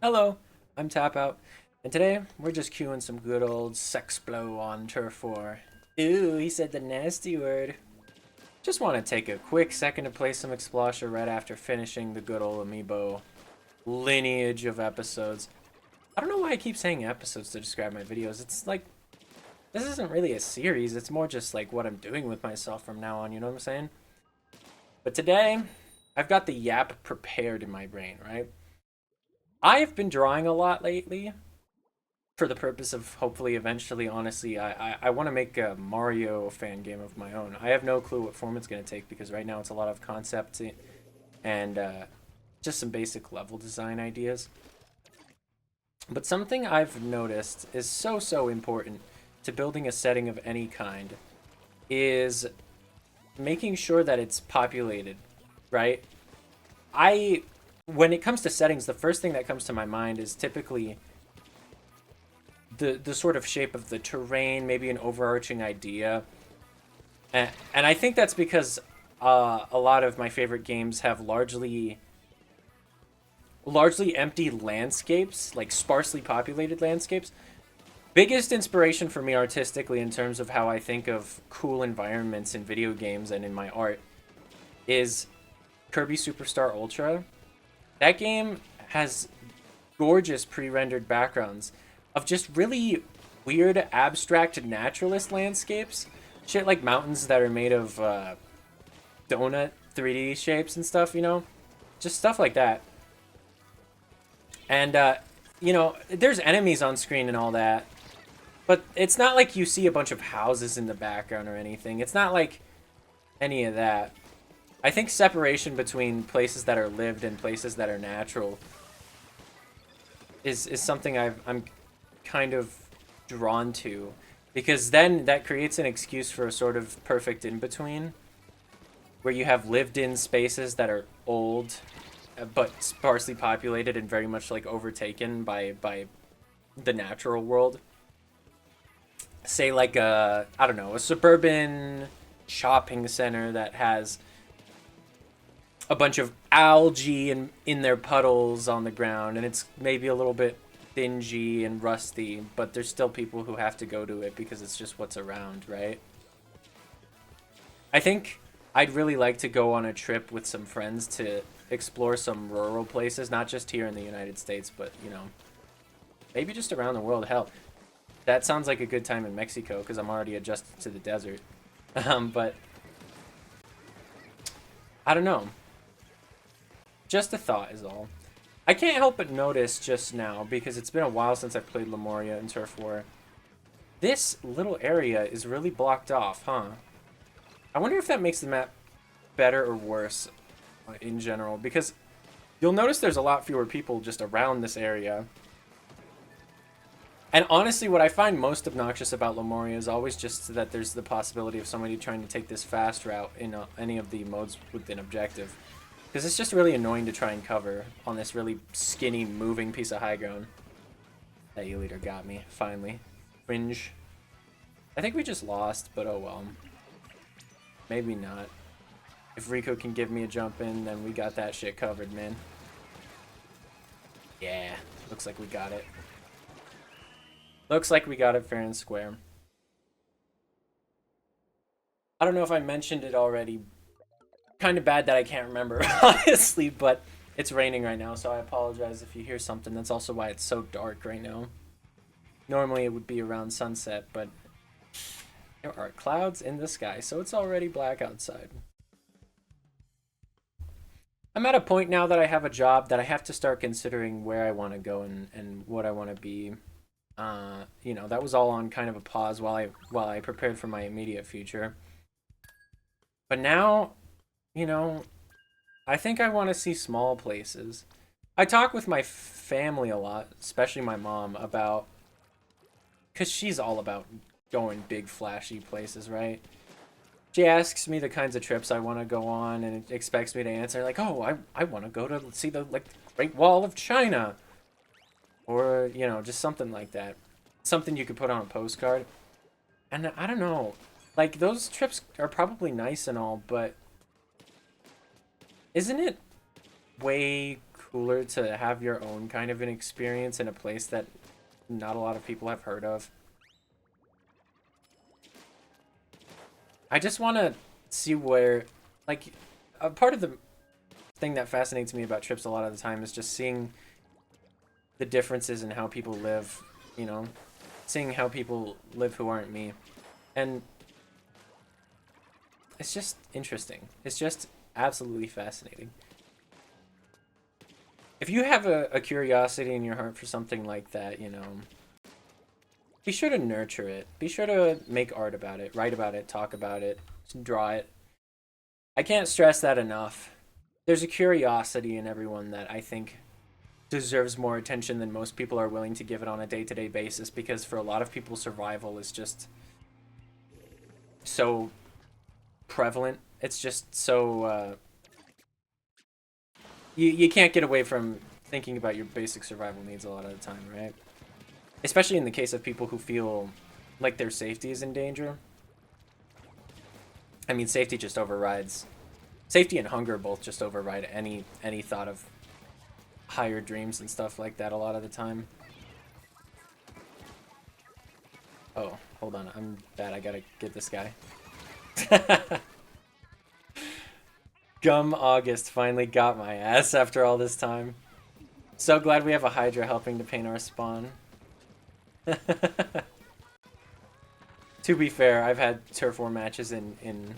Hello, I'm Tapout, and today we're just queuing some good old Sexplo on Turf War. Ooh, he said the nasty word. Just want to take a quick second to play some Explosher right after finishing the good old Amiibo lineage of episodes. I don't know why I keep saying episodes to describe my videos. It's like, this isn't really a series, it's more just like what I'm doing with myself from now on, you know what I'm saying? But today, I've got the yap prepared in my brain, right? I have been drawing a lot lately, for the purpose of hopefully eventually, honestly, I want to make a Mario fan game of my own. I have no clue what form it's going to take because right now it's a lot of concept and just some basic level design ideas. But something I've noticed is so important to building a setting of any kind is making sure that it's populated, right? I When it comes to settings, the first thing that comes to my mind is typically the sort of shape of the terrain, maybe an overarching idea. And I think that's because a lot of my favorite games have largely empty landscapes, like sparsely populated landscapes. Biggest inspiration for me artistically in terms of how I think of cool environments in video games and in my art is Kirby Superstar Ultra. That game has gorgeous pre-rendered backgrounds of just really weird abstract naturalist landscapes. Shit like mountains that are made of donut 3D shapes and stuff, you know? Just stuff like that. And, there's enemies on screen and all that. But it's not like you see a bunch of houses in the background or anything. It's not like any of that. I think separation between places that are lived and places that are natural is something I'm kind of drawn to, because then that creates an excuse for a sort of perfect in between where you have lived in spaces that are old but sparsely populated and very much like overtaken by the natural world. Say like a, I don't know, a suburban shopping center that has a bunch of algae in their puddles on the ground, and it's maybe a little bit dingy and rusty, but there's still people who have to go to it because it's just what's around, right? I think I'd really like to go on a trip with some friends to explore some rural places, not just here in the United States, but, maybe just around the world. Hell, that sounds like a good time in Mexico because I'm already adjusted to the desert. But I don't know. Just a thought is all. I can't help but notice just now, because it's been a while since I've played Lemuria and Turf War. This little area is really blocked off, huh? I wonder if that makes the map better or worse in general, because you'll notice there's a lot fewer people just around this area. And honestly, what I find most obnoxious about Lemuria is always just that there's the possibility of somebody trying to take this fast route in any of the modes within objective. Because it's just really annoying to try and cover on this really skinny, moving piece of high ground. That E-liter got me, finally. Fringe. I think we just lost, but oh well. Maybe not. If Rico can give me a jump in, then we got that shit covered, man. Yeah, looks like we got it. Looks like we got it fair and square. I don't know if I mentioned it already. Kind of bad that I can't remember, honestly, but it's raining right now, so I apologize if you hear something. That's also why it's so dark right now. Normally it would be around sunset, but there are clouds in the sky, so it's already black outside. I'm at a point now that I have a job that I have to start considering where I want to go and what I want to be. That was all on kind of a pause while I prepared for my immediate future. But now, you know, I think I want to see small places. I talk with my family a lot, especially my mom, about, because she's all about going big, flashy places, right? She asks me the kinds of trips I want to go on and expects me to answer, like, oh, I want to go to see the, like, Great Wall of China. Or, just something like that. Something you could put on a postcard. And I don't know. Like, those trips are probably nice and all, but isn't it way cooler to have your own kind of an experience in a place that not a lot of people have heard of. I just want to see where, like, a part of the thing that fascinates me about trips a lot of the time is just seeing the differences in how people live, you know, seeing how people live who aren't me. And it's just interesting. It's just absolutely fascinating. If you have a curiosity in your heart for something like that, you know, be sure to nurture it. Be sure to make art about it, write about it, talk about it, draw it. I can't stress that enough. There's a curiosity in everyone that I think deserves more attention than most people are willing to give it on a day-to-day basis, because for a lot of people, survival is just so prevalent. It's just so you can't get away from thinking about your basic survival needs a lot of the time, right? Especially in the case of people who feel like their safety is in danger. I mean, safety just overrides. Safety and hunger both just override any thought of higher dreams and stuff like that a lot of the time. Oh, hold on. I'm bad. I gotta get this guy. Gum August finally got my ass after all this time. So glad we have a Hydra helping to paint our spawn. To be fair, I've had Turf War matches in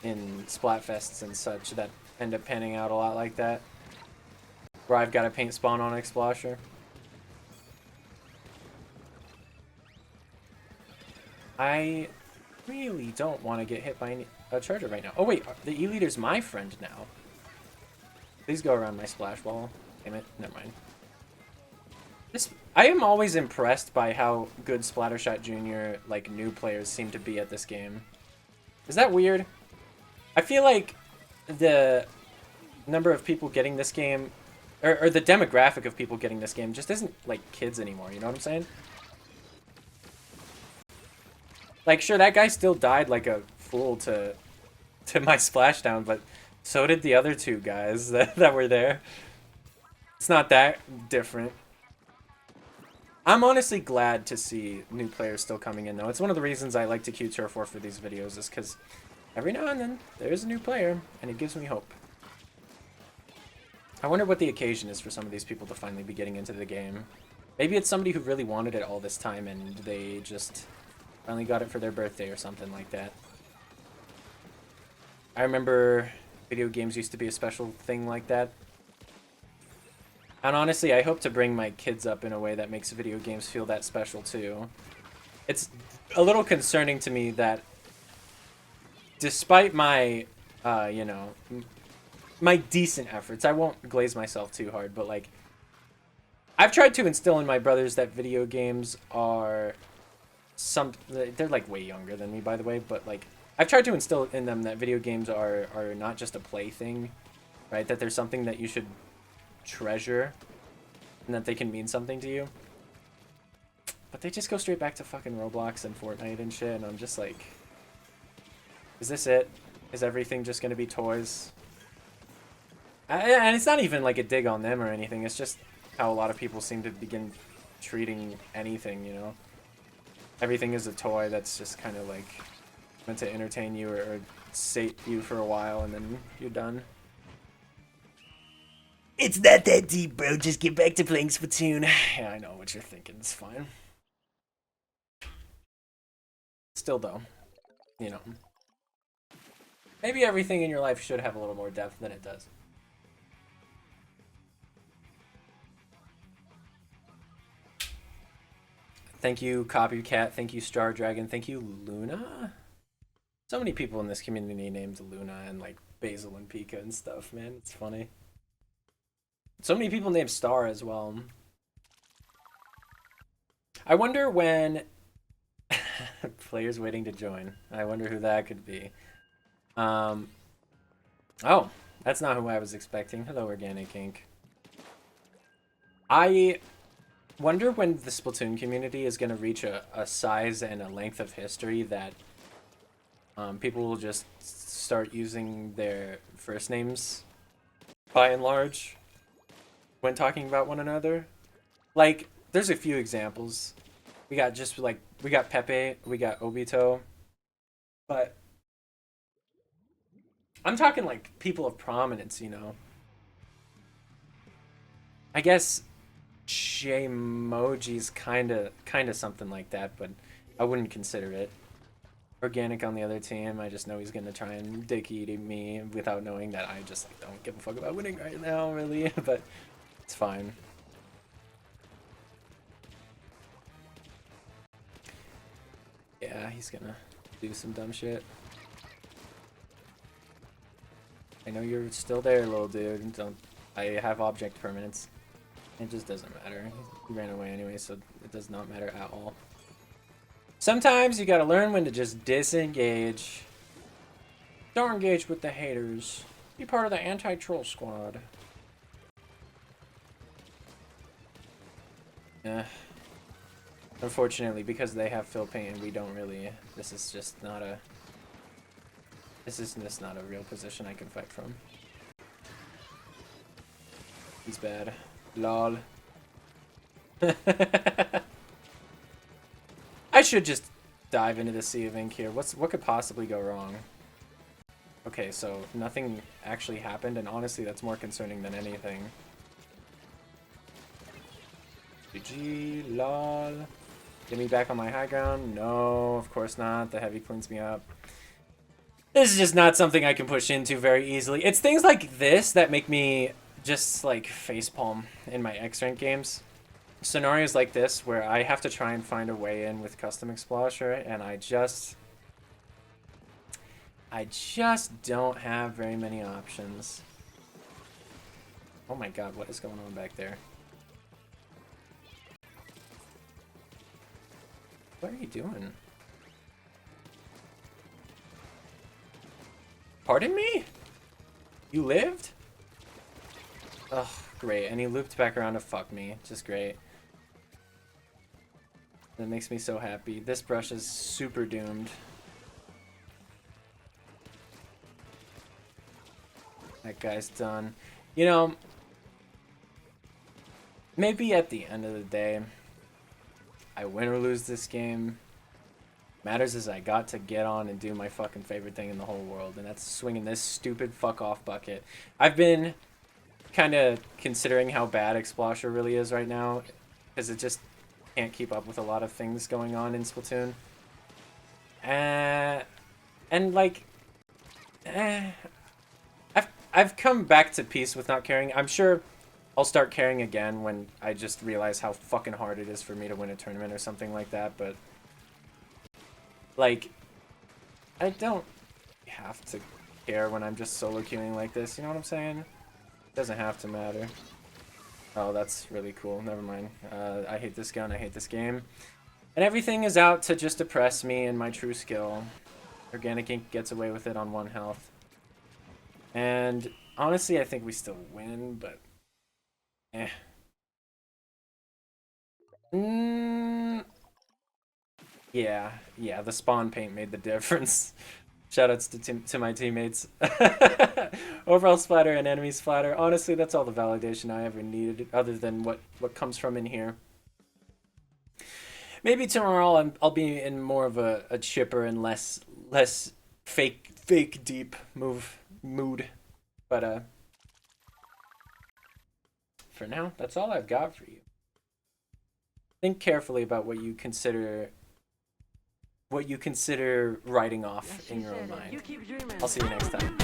Splatfests and such that end up panning out a lot like that, where I've got to paint spawn on Explosher. I really don't want to get hit by a charger right now. Oh wait, the E-Leader's my friend now. Please go around my splash wall. Damn it, never mind. I am always impressed by how good Splattershot Jr. like new players seem to be at this game. Is that weird? I feel like the number of people getting this game, or the demographic of people getting this game, just isn't like kids anymore. You know what I'm saying? Like, sure, that guy still died like a fool to my splashdown, but so did the other two guys that were there. It's not that different. I'm honestly glad to see new players still coming in, though. It's one of the reasons I like to queue Turf War for these videos, is because every now and then there's a new player, and it gives me hope. I wonder what the occasion is for some of these people to finally be getting into the game. Maybe it's somebody who really wanted it all this time, and they just finally got it for their birthday or something like that. I remember video games used to be a special thing like that. And honestly, I hope to bring my kids up in a way that makes video games feel that special too. It's a little concerning to me that despite my, you know, my decent efforts, I won't glaze myself too hard, but like, I've tried to instill in my brothers that video games are they're like way younger than me, by the way, but like, I've tried to instill in them that video games are not just a plaything, right? That there's something that you should treasure and that they can mean something to you. But they just go straight back to fucking Roblox and Fortnite and shit, and I'm just like, is this it? Is everything just gonna be toys? And it's not even like a dig on them or anything, it's just how a lot of people seem to begin treating anything, you know? Everything is a toy that's just kind of like meant to entertain you or sate you for a while and then you're done. It's not that deep, bro. Just get back to playing Splatoon. Yeah, I know what you're thinking. It's fine. Still, though, you know, maybe everything in your life should have a little more depth than it does. Thank you, Copycat. Thank you, Star Dragon. Thank you, Luna. So many people in this community named Luna and like Basil and Pika and stuff, man. It's funny. So many people named Star as well. I wonder when players waiting to join. I wonder who that could be. Oh, that's not who I was expecting. Hello, Organic Ink. I wonder when the Splatoon community is going to reach a size and a length of history that people will just start using their first names by and large. when talking about one another. Like, there's a few examples. We got we got Pepe, we got Obito, but I'm talking like people of prominence, you know. I guess Jmoji's kinda something like that, but I wouldn't consider it. Organic on the other team, I just know he's gonna try and dick eat me without knowing that I just like don't give a fuck about winning right now, really. But it's fine. Yeah, he's gonna do some dumb shit. I know you're still there, little dude. Don't. I have object permanence. It just doesn't matter. He ran away anyway, so it does not matter at all. Sometimes you gotta learn when to just disengage. Don't engage with the haters. Be part of the anti-troll squad. Unfortunately, because they have fill paint and we don't really, this is just not a real position I can fight from. He's bad. Lol. I should just dive into the Sea of Ink here. What could possibly go wrong? Okay, so nothing actually happened, and honestly, that's more concerning than anything. GG, lol. Get me back on my high ground? No, of course not. The heavy cleans me up. This is just not something I can push into very easily. It's things like this that make me just like facepalm in my X-Rank games. Scenarios like this where I have to try and find a way in with custom explosion, and I just don't have very many options. Oh my god, what is going on back there? What are you doing? Pardon me? You lived? Ugh, great. And he looped back around to fuck me. Just great. That makes me so happy. This brush is super doomed. That guy's done. You know, maybe at the end of the day, I win or lose this game. Matters is I got to get on and do my fucking favorite thing in the whole world, and that's swinging this stupid fuck off bucket. I've been kind of considering how bad Explosher really is right now, because it just can't keep up with a lot of things going on in Splatoon. And like, I've come back to peace with not caring. I'm sure I'll start caring again when I just realize how fucking hard it is for me to win a tournament or something like that, but like, I don't have to care when I'm just solo queuing like this, you know what I'm saying? It doesn't have to matter. Oh, that's really cool. Never mind. I hate this gun, I hate this game. And everything is out to just oppress me and my true skill. Organic Ink gets away with it on 1 health. And honestly, I think we still win, but eh. Yeah, the spawn paint made the difference. Shoutouts to my teammates. Overall splatter and enemy splatter. Honestly, that's all the validation I ever needed, other than what comes from in here. Maybe tomorrow I'll be in more of a chipper and less fake deep mood. But for now, that's all I've got for you. Think carefully about what you consider writing off in your own mind. I'll see you next time.